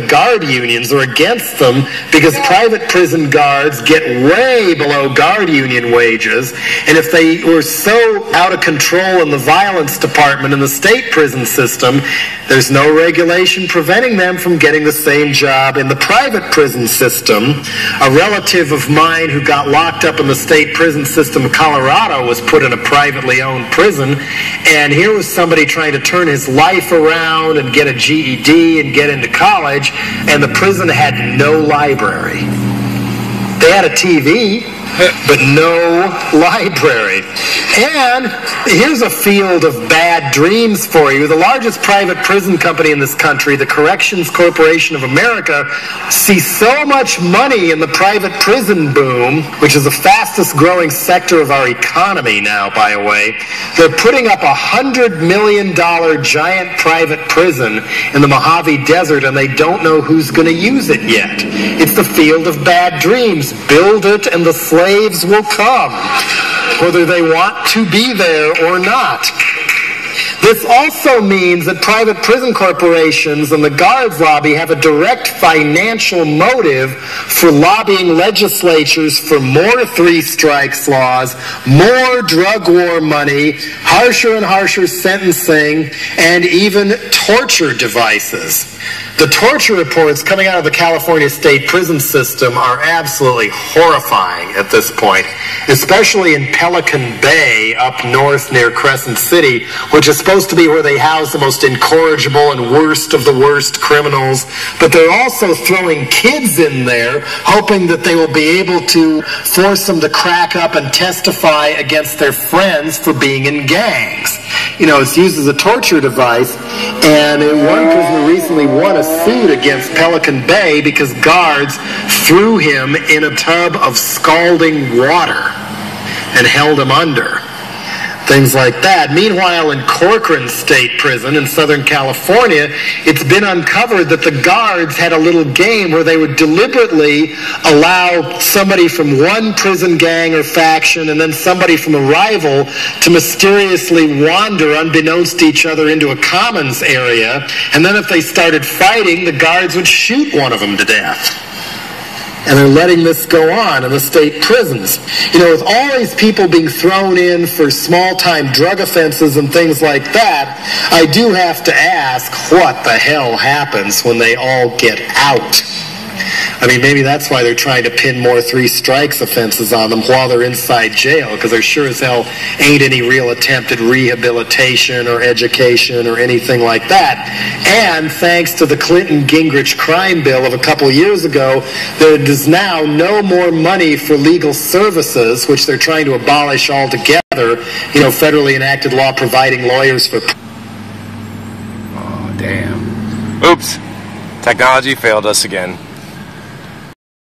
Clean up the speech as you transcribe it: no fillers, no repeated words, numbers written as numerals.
guard unions are against them because private prison guards get way below guard union wages, and if they were so out of control in the violence department in the state prison system, there's no regulation preventing them from getting the same job in the private prison system. A relative of mine who got locked up in the state prison system of Colorado was put in a privately owned prison, and here was somebody trying to turn his life around and get a GED and get into college, and the prison had no library. They had a TV, but no library. And here's a field of bad dreams for you. The largest private prison company in this country, the Corrections Corporation of America, sees so much money in the private prison boom, which is the fastest growing sector of our economy now, by the way. They're putting up $100 million giant private prison in the Mojave Desert, and they don't know who's going to use it yet. It's the field of bad dreams. Build it and the slaves will come, whether they want to be there or not. This also means that private prison corporations and the guards lobby have a direct financial motive for lobbying legislatures for more three-strikes laws, more drug war money, harsher and harsher sentencing, and even torture devices. The torture reports coming out of the California state prison system are absolutely horrifying at this point, especially in Pelican Bay up north near Crescent City, which is supposed to be where they house the most incorrigible and worst of the worst criminals. But they're also throwing kids in there, hoping that they will be able to force them to crack up and testify against their friends for being in gangs. You know, it's used as a torture device, and one prisoner recently won a suit against Pelican Bay because guards threw him in a tub of scalding water and held him under. Things like that. Meanwhile, in Corcoran State Prison in Southern California, it's been uncovered that the guards had a little game where they would deliberately allow somebody from one prison gang or faction and then somebody from a rival to mysteriously wander unbeknownst to each other into a commons area, and then if they started fighting, the guards would shoot one of them to death. And they're letting this go on in the state prisons. You know, with all these people being thrown in for small-time drug offenses and things like that, I do have to ask, what the hell happens when they all get out? I mean, maybe that's why they're trying to pin more three-strikes offenses on them while they're inside jail, because there sure as hell ain't any real attempt at rehabilitation or education or anything like that. And thanks to the Clinton-Gingrich crime bill of a couple years ago, there is now no more money for legal services, which they're trying to abolish altogether. You know, federally enacted law providing lawyers for... Oh, damn. Oops. Technology failed us again.